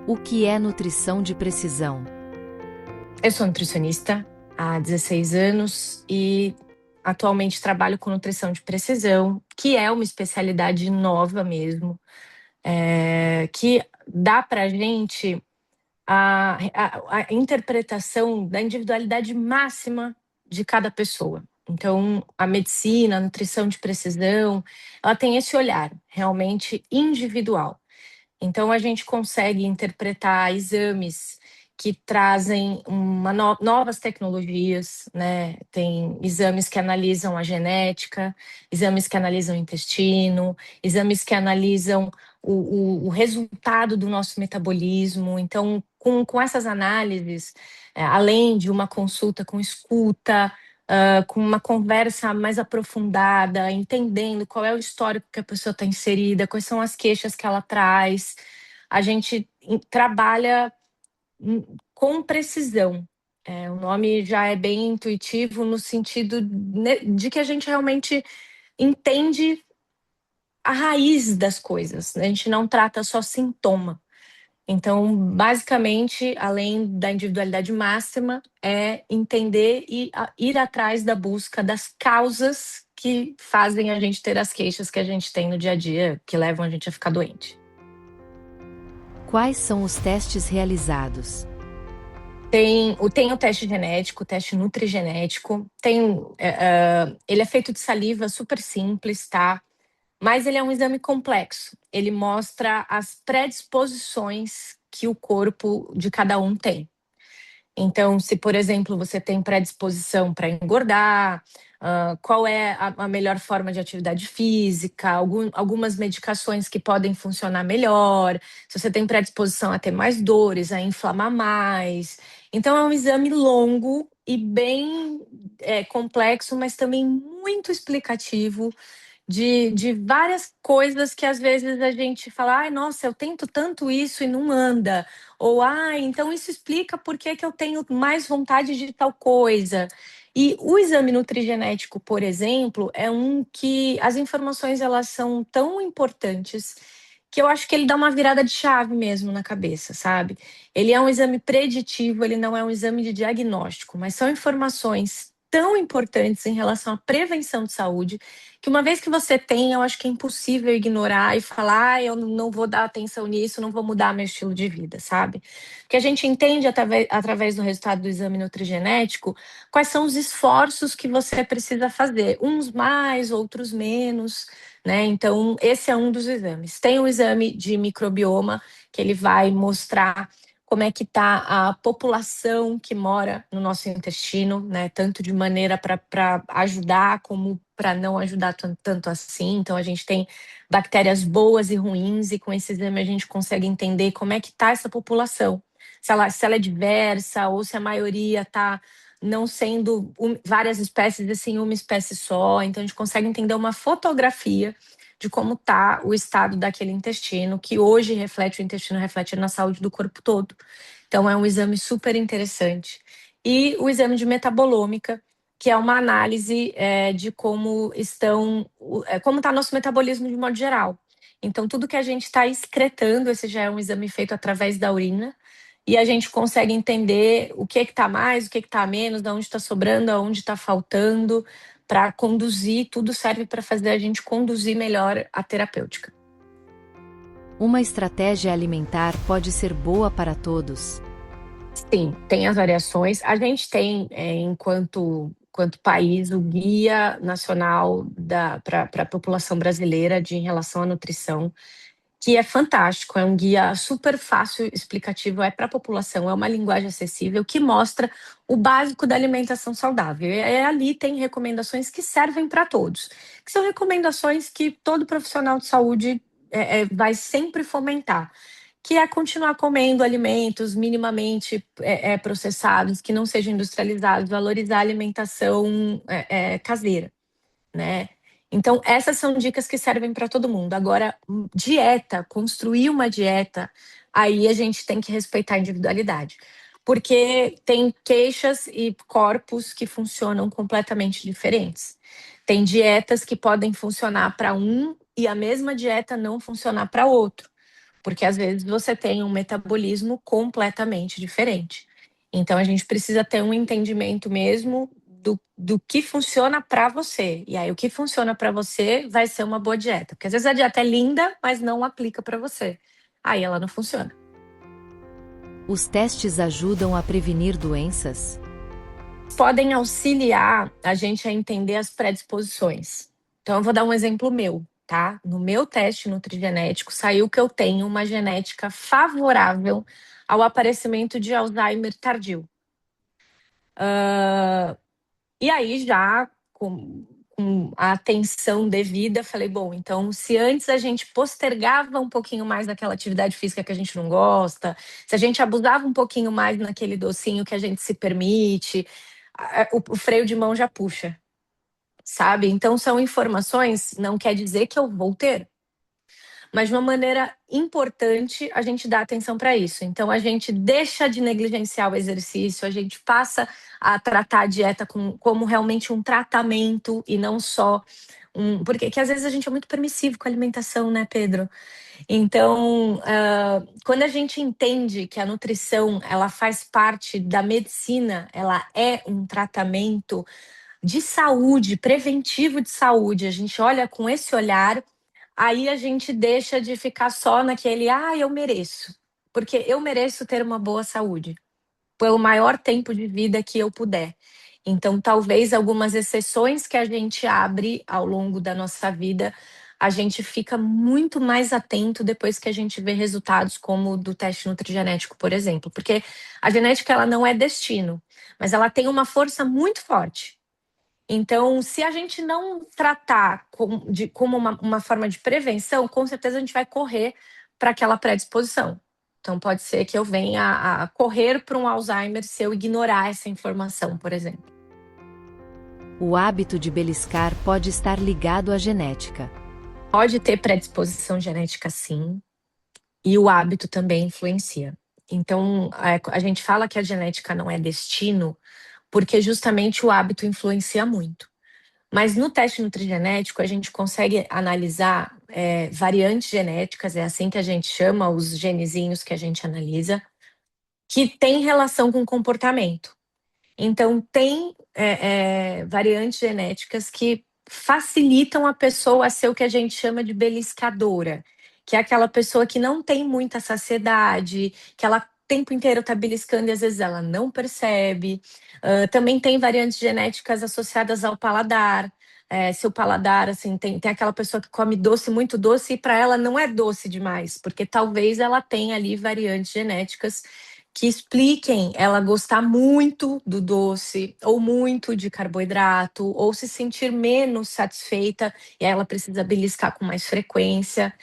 O que é nutrição de precisão? Eu sou nutricionista há 16 anos e atualmente trabalho com nutrição de precisão, que é uma especialidade nova mesmo, que dá para a gente a interpretação da individualidade máxima de cada pessoa. Então, a medicina, a nutrição de precisão, ela tem esse olhar realmente individual. Então, a gente consegue interpretar exames que trazem novas tecnologias, né? Tem exames que analisam a genética, exames que analisam o intestino, exames que analisam o resultado do nosso metabolismo. Então, com essas análises, além de uma consulta com escuta, com uma conversa mais aprofundada, entendendo qual é o histórico que a pessoa está inserida, quais são as queixas que ela traz. A gente trabalha com precisão. O nome já é bem intuitivo no sentido de que a gente realmente entende a raiz das coisas. A gente não trata só sintoma. Então, basicamente, além da individualidade máxima, é entender e ir atrás da busca das causas que fazem a gente ter as queixas que a gente tem no dia a dia, que levam a gente a ficar doente. Quais são os testes realizados? Tem o teste genético, o teste nutrigenético. Ele é feito de saliva, super simples, tá? Mas ele é um exame complexo. Ele mostra as predisposições que o corpo de cada um tem. Então, se, por exemplo, você tem predisposição para engordar, qual é a melhor forma de atividade física, algumas medicações que podem funcionar melhor, se você tem predisposição a ter mais dores, a inflamar mais. Então, é um exame longo e bem complexo, mas também muito explicativo de várias coisas que às vezes a gente fala, ai, nossa, eu tento tanto isso e não anda. Ou, então isso explica por que eu tenho mais vontade de tal coisa. E o exame nutrigenético, por exemplo, é um que as informações elas são tão importantes que eu acho que ele dá uma virada de chave mesmo na cabeça, sabe? Ele é um exame preditivo, ele não é um exame de diagnóstico, mas são informações tão importantes em relação à prevenção de saúde que uma vez que você tem, eu acho que é impossível ignorar e falar, eu não vou dar atenção nisso, não vou mudar meu estilo de vida, sabe? Porque a gente entende através do resultado do exame nutrigenético quais são os esforços que você precisa fazer, uns mais, outros menos, né? Então, esse é um dos exames. Tem o exame de microbioma, que ele vai mostrar como é que está a população que mora no nosso intestino, né? Tanto de maneira para ajudar como para não ajudar tanto assim. Então a gente tem bactérias boas e ruins e com esse exame a gente consegue entender como é que está essa população. Se ela é diversa ou se a maioria está não sendo várias espécies, assim, uma espécie só. Então a gente consegue entender uma fotografia de como está o estado daquele intestino, que hoje reflete, o intestino reflete na saúde do corpo todo. Então é um exame super interessante. E o exame de metabolômica, que é uma análise de como como está nosso metabolismo de modo geral. Então, tudo que a gente está excretando, esse já é um exame feito através da urina, e a gente consegue entender o que está mais, o que está menos, de onde está sobrando, aonde está faltando, para conduzir, tudo serve para fazer a gente conduzir melhor a terapêutica. Uma estratégia alimentar pode ser boa para todos. Sim, tem as variações. A gente tem, enquanto país, o Guia Nacional para a População Brasileira em relação à nutrição, que é fantástico, é um guia super fácil, explicativo, é para a população, é uma linguagem acessível que mostra o básico da alimentação saudável. Ali tem recomendações que servem para todos, que são recomendações que todo profissional de saúde vai sempre fomentar, que é continuar comendo alimentos minimamente processados, que não sejam industrializados, valorizar a alimentação caseira, né? Então, essas são dicas que servem para todo mundo. Agora, dieta, construir uma dieta, aí a gente tem que respeitar a individualidade. Porque tem queixas e corpos que funcionam completamente diferentes. Tem dietas que podem funcionar para um e a mesma dieta não funcionar para outro. porque às vezes você tem um metabolismo completamente diferente. Então a gente precisa ter um entendimento mesmo do que funciona para você. E aí o que funciona para você vai ser uma boa dieta, porque às vezes a dieta é linda, mas não aplica para você. Aí ela não funciona. Os testes ajudam a prevenir doenças? Podem auxiliar a gente a entender as predisposições. Então, eu vou dar um exemplo meu, tá? No meu teste nutrigenético, saiu que eu tenho uma genética favorável ao aparecimento de Alzheimer tardio. E aí, já com a atenção devida, falei, bom, então se antes a gente postergava um pouquinho mais naquela atividade física que a gente não gosta, se a gente abusava um pouquinho mais naquele docinho que a gente se permite, o freio de mão já puxa, sabe? Então são informações, não quer dizer que eu vou ter, mas de uma maneira importante a gente dá atenção para isso. Então a gente deixa de negligenciar o exercício, a gente passa a tratar a dieta como realmente um tratamento e não só porque que às vezes a gente é muito permissivo com a alimentação, né, Pedro? Então, quando a gente entende que a nutrição ela faz parte da medicina, ela é um tratamento de saúde, preventivo de saúde, a gente olha com esse olhar, aí a gente deixa de ficar só naquele, eu mereço. Porque eu mereço ter uma boa saúde, pelo maior tempo de vida que eu puder. Então, talvez algumas exceções que a gente abre ao longo da nossa vida, a gente fica muito mais atento depois que a gente vê resultados como o do teste nutrigenético, por exemplo. Porque a genética ela não é destino, mas ela tem uma força muito forte. Então, se a gente não tratar como uma forma de prevenção, com certeza a gente vai correr para aquela predisposição. Então, pode ser que eu venha a correr para um Alzheimer se eu ignorar essa informação, por exemplo. O hábito de beliscar pode estar ligado à genética. Pode ter predisposição genética, sim, e o hábito também influencia. Então, a gente fala que a genética não é destino, porque justamente o hábito influencia muito. Mas no teste nutrigenético, a gente consegue analisar variantes genéticas, é assim que a gente chama os genezinhos que a gente analisa, que tem relação com comportamento. Então, tem variantes genéticas que facilitam a pessoa a ser o que a gente chama de beliscadora, que é aquela pessoa que não tem muita saciedade, que ela o tempo inteiro está beliscando e às vezes ela não percebe. Também tem variantes genéticas associadas ao paladar. Se o paladar, assim, tem aquela pessoa que come doce, muito doce, e para ela não é doce demais, porque talvez ela tenha ali variantes genéticas que expliquem ela gostar muito do doce, ou muito de carboidrato, ou se sentir menos satisfeita, e aí ela precisa beliscar com mais frequência.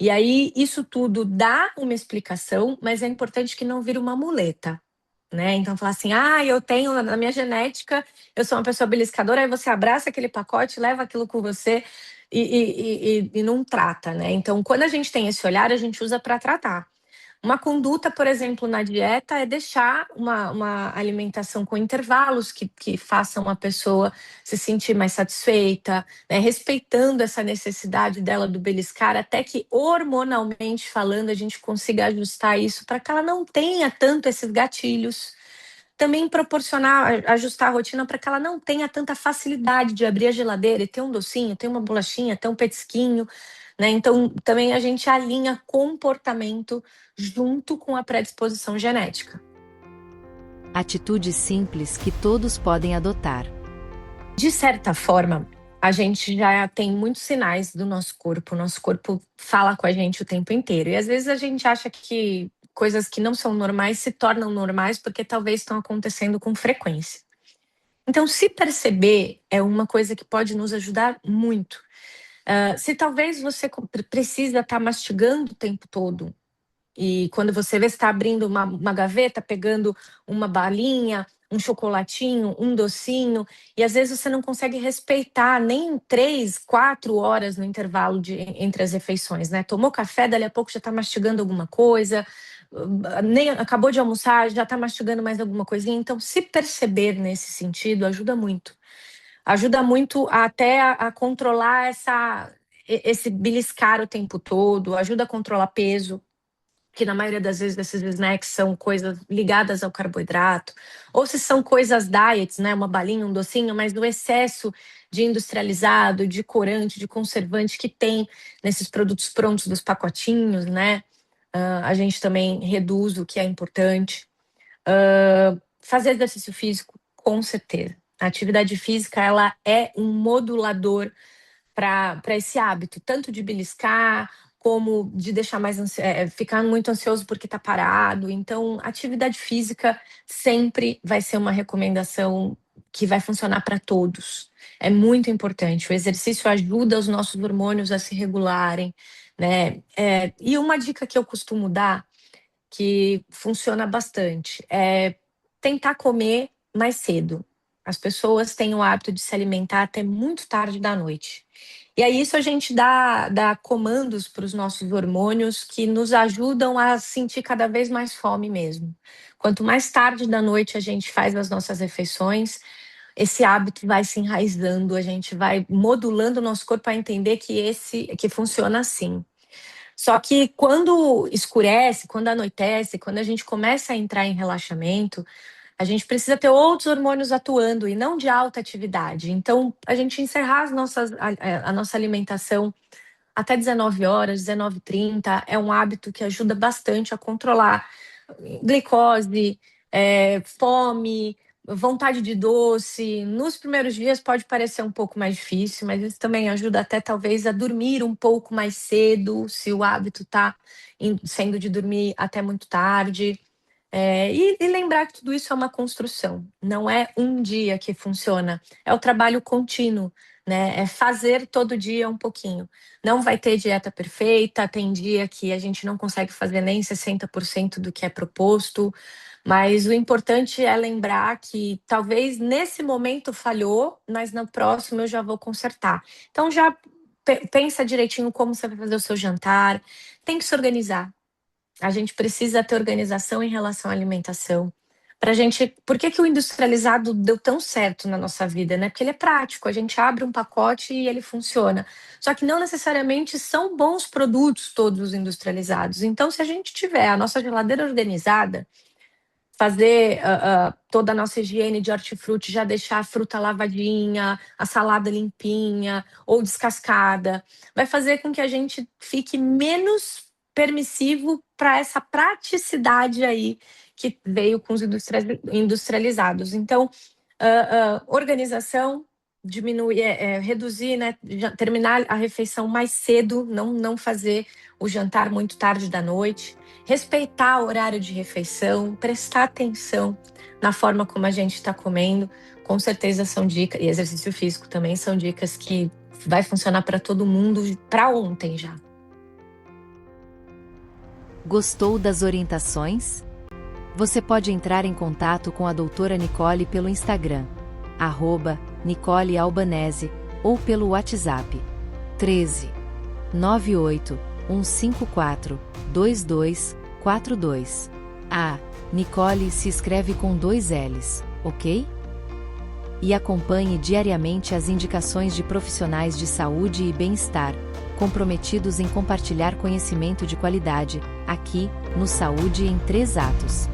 E aí, isso tudo dá uma explicação, mas é importante que não vire uma muleta, né? Então, falar assim, eu tenho na minha genética, eu sou uma pessoa beliscadora, aí você abraça aquele pacote, leva aquilo com você e não trata, né? Então, quando a gente tem esse olhar, a gente usa para tratar. Uma conduta, por exemplo, na dieta é deixar uma alimentação com intervalos que façam a pessoa se sentir mais satisfeita, né? Respeitando essa necessidade dela do beliscar, até que hormonalmente falando a gente consiga ajustar isso para que ela não tenha tanto esses gatilhos. Também proporcionar, ajustar a rotina para que ela não tenha tanta facilidade de abrir a geladeira e ter um docinho, ter uma bolachinha, ter um petisquinho, né? Então, também a gente alinha comportamento junto com a predisposição genética. Atitudes simples que todos podem adotar. De certa forma, a gente já tem muitos sinais do nosso corpo. O nosso corpo fala com a gente o tempo inteiro. E às vezes a gente acha que coisas que não são normais se tornam normais porque talvez estão acontecendo com frequência. Então, se perceber é uma coisa que pode nos ajudar muito. Se talvez você precisa estar mastigando o tempo todo, e quando você vê, você está abrindo uma gaveta, pegando uma balinha, um chocolatinho, um docinho, e às vezes você não consegue respeitar nem 3, 4 horas no intervalo entre as refeições, né? Tomou café, dali a pouco já está mastigando alguma coisa, nem acabou de almoçar, já está mastigando mais alguma coisinha. Então, se perceber nesse sentido ajuda muito. Ajuda muito até a controlar esse beliscar o tempo todo, ajuda a controlar peso. que na maioria das vezes esses snacks são coisas ligadas ao carboidrato, ou se são coisas diets, né, uma balinha, um docinho, mas do excesso de industrializado, de corante, de conservante que tem nesses produtos prontos dos pacotinhos, né? A gente também reduz o que é importante. Fazer exercício físico, com certeza. A atividade física, ela é um modulador para esse hábito, tanto de beliscar, como de deixar ficar muito ansioso porque está parado. Então, atividade física sempre vai ser uma recomendação que vai funcionar para todos. É muito importante. O exercício ajuda os nossos hormônios a se regularem, né? E uma dica que eu costumo dar, que funciona bastante, é tentar comer mais cedo. As pessoas têm o hábito de se alimentar até muito tarde da noite. E aí isso a gente dá comandos para os nossos hormônios que nos ajudam a sentir cada vez mais fome mesmo. Quanto mais tarde da noite a gente faz as nossas refeições, esse hábito vai se enraizando, a gente vai modulando o nosso corpo a entender que funciona assim. Só que quando escurece, quando anoitece, quando a gente começa a entrar em relaxamento, a gente precisa ter outros hormônios atuando e não de alta atividade. Então, a gente encerrar a nossa alimentação até 19 horas, 19h30, é um hábito que ajuda bastante a controlar glicose, fome, vontade de doce. Nos primeiros dias pode parecer um pouco mais difícil, mas isso também ajuda até talvez a dormir um pouco mais cedo, se o hábito está sendo de dormir até muito tarde. E lembrar que tudo isso é uma construção, não é um dia que funciona, é o trabalho contínuo, né? É fazer todo dia um pouquinho. Não vai ter dieta perfeita, tem dia que a gente não consegue fazer nem 60% do que é proposto, mas o importante é lembrar que talvez nesse momento falhou, mas no próximo eu já vou consertar. Então já pensa direitinho como você vai fazer o seu jantar, tem que se organizar. A gente precisa ter organização em relação à alimentação. Por que o industrializado deu tão certo na nossa vida, né? Porque ele é prático, a gente abre um pacote e ele funciona. Só que não necessariamente são bons produtos todos os industrializados. Então, se a gente tiver a nossa geladeira organizada, fazer toda a nossa higiene de hortifruti, já deixar a fruta lavadinha, a salada limpinha ou descascada, vai fazer com que a gente fique menos permissivo para essa praticidade aí que veio com os industrializados. Então, organização, diminuir, reduzir, né, terminar a refeição mais cedo, não fazer o jantar muito tarde da noite, respeitar o horário de refeição, prestar atenção na forma como a gente está comendo, com certeza são dicas, e exercício físico também são dicas que vai funcionar para todo mundo para ontem já. Gostou das orientações? Você pode entrar em contato com a doutora Nicole pelo Instagram, @NicoleAlbanese, ou pelo WhatsApp, 13 98 154 2242. Nicole se escreve com 2 L's, ok? E acompanhe diariamente as indicações de profissionais de saúde e bem-estar, comprometidos em compartilhar conhecimento de qualidade, aqui, no Saúde em 3 Atos.